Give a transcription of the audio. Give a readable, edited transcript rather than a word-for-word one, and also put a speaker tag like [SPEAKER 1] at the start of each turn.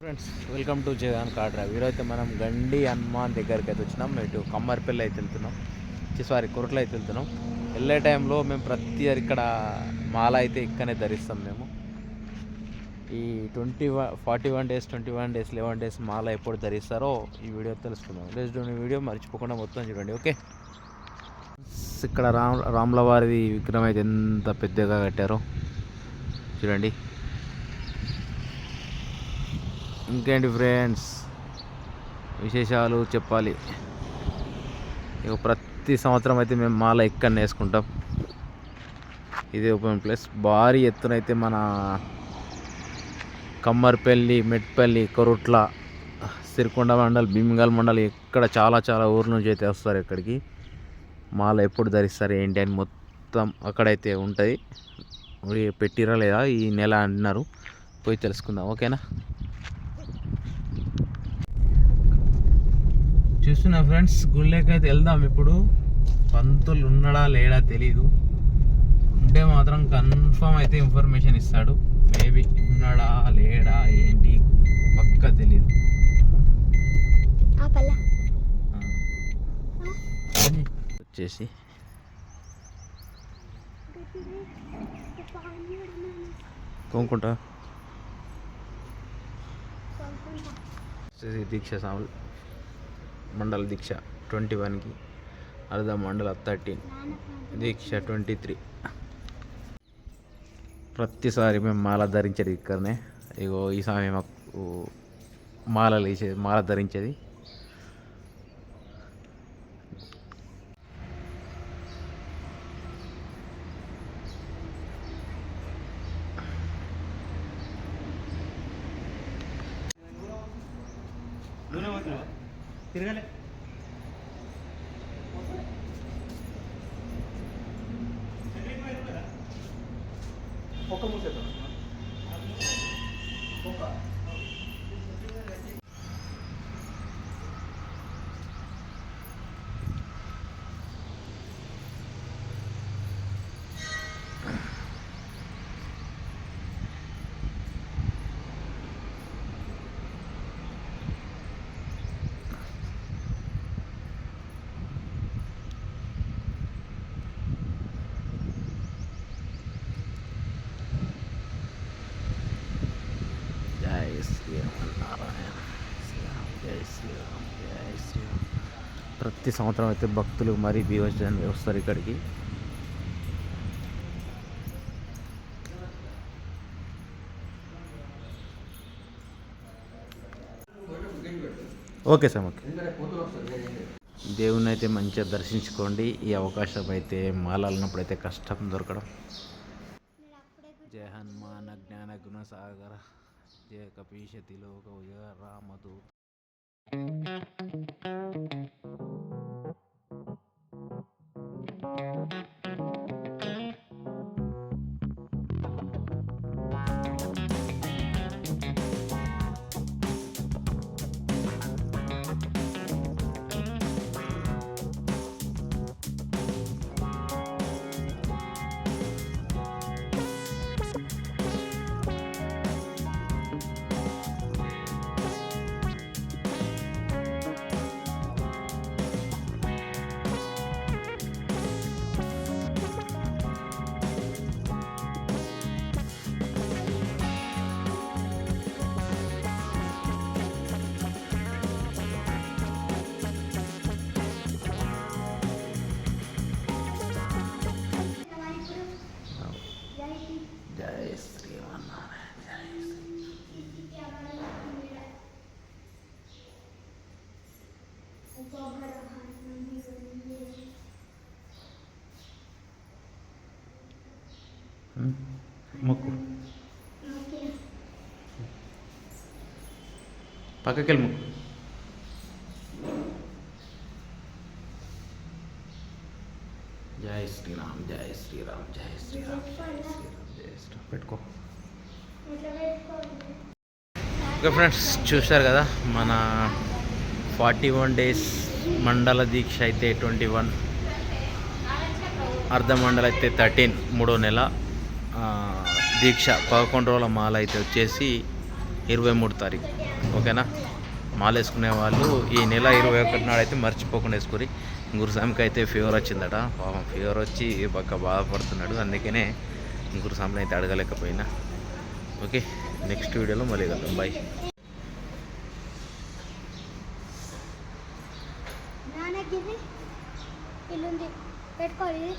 [SPEAKER 1] Friends, welcome to Jagan car drive. ఈరోజైతే మనం గండి హనుమాన్ దగ్గరికి అయితే వచ్చినాం. ఇటు కమ్మరిపల్లి అయితే వెళ్తున్నాం, కొరట్లో అయితే వెళ్తున్నాం. వెళ్ళే టైంలో మేము ప్రతి ఇయర్ ఇక్కడ మాల అయితే ఇక్కడనే ధరిస్తాం. మేము ఈ 41 డేస్ 11 డేస్ 11 డేస్ మాల ఎప్పుడు ధరిస్తారో ఈ వీడియో తెలుసుకుందాం. ఈ వీడియో మర్చిపోకుండా మొత్తం చూడండి, ఓకే. ఇక్కడ రాములవారి విగ్రహం అయితే ఎంత పెద్దగా కట్టారో చూడండి. ఇంకేంటి ఫ్రెండ్స్ విశేషాలు చెప్పాలి. ఇక ప్రతి సంవత్సరం అయితే మేము మాల ఇక్కడ వేసుకుంటాం. ఇది ఓపెన్ ప్లేస్. భారీ ఎత్తున అయితే మన కమ్మర్పల్లి, మెట్పల్లి, కొరుట్ల, సిరికొండ మండల్, భీమగల్ మండల్ ఇక్కడ చాలా ఊర్ల నుంచి అయితే వస్తారు ఇక్కడికి. మాల ఎప్పుడు ధరిస్తారు ఏంటి అని మొత్తం అక్కడైతే ఉంటుంది. పెట్టిరా లేదా ఈ నెల అంటున్నారు, పోయి తెలుసుకుందాం, ఓకేనా. చూస్తున్నా ఫ్రెండ్స్, గుళ్ళకి అయితే వెళ్దాం ఇప్పుడు. పంతులు ఉన్నాడా లేడా తెలీదు, ఉంటే మాత్రం కన్ఫర్మ్ అయితే ఇన్ఫర్మేషన్ ఇస్తాడు. మేబీ ఉన్నాడా లేడా ఏంటి పక్కా తెలీదు. వచ్చేసి కొనుక్కుంటా దీక్ష సాములు మండల దీక్ష 21కి, అర్ధ మండల 13, దీక్ష 23. ప్రతిసారి మేము మాల ధరించేది ఇక్కడనే. ఇగో ఈ సమయం మాకు మాల ధరించేది. తిరగలే ఒక మూసేద్దాం. ప్రతి సంవత్సరం అయితే భక్తులు మరీ బీభత్సంగా వస్తారు ఇక్కడికి. Okay sir, okay. దేవుని అయితే మంచిగా దర్శించుకోండి. ఈ అవకాశం అయితే మాలన్నప్పుడు అయితే కష్టం దొరకడం. జయ హనుమాన జ్ఞాన గుణ సాగర, జయ కపీశతి లోక జయ రామదూత. మొక్కు పక్కకెళ్ళి మొక్కు. జై శ్రీరామ్, జై శ్రీరామ్, జై శ్రీరామ్, జై శ్రీరామ్, జై శ్రీరామ్. పెట్టుకో. ఓకే ఫ్రెండ్స్, చూశారు కదా మన 41 డేస్ మండల దీక్ష అయితే 21, అర్ధ మండల అయితే 13, 3వ నెల దీక్ష 11 రోజుల మాల అయితే వచ్చేసి 23 తారీఖు. ఓకేనా. మాల వేసుకునే వాళ్ళు ఈ నెల 21 నాడు అయితే మర్చిపోకుండా వేసుకుని. గురుస్వామికి అయితే ఫీవర్ వచ్చిందట, పాపం ఫీవర్ వచ్చి బాగా బాధపడుతున్నాడు, అందుకనే గురుస్వామిని అయితే అడగలేకపోయినా. ఓకే, నెక్స్ట్ వీడియోలో మళ్ళీ కలుద్దాం. బాయ్.
[SPEAKER 2] నాన్నకి ఇల్లుంది పెట్టుకోవాలి.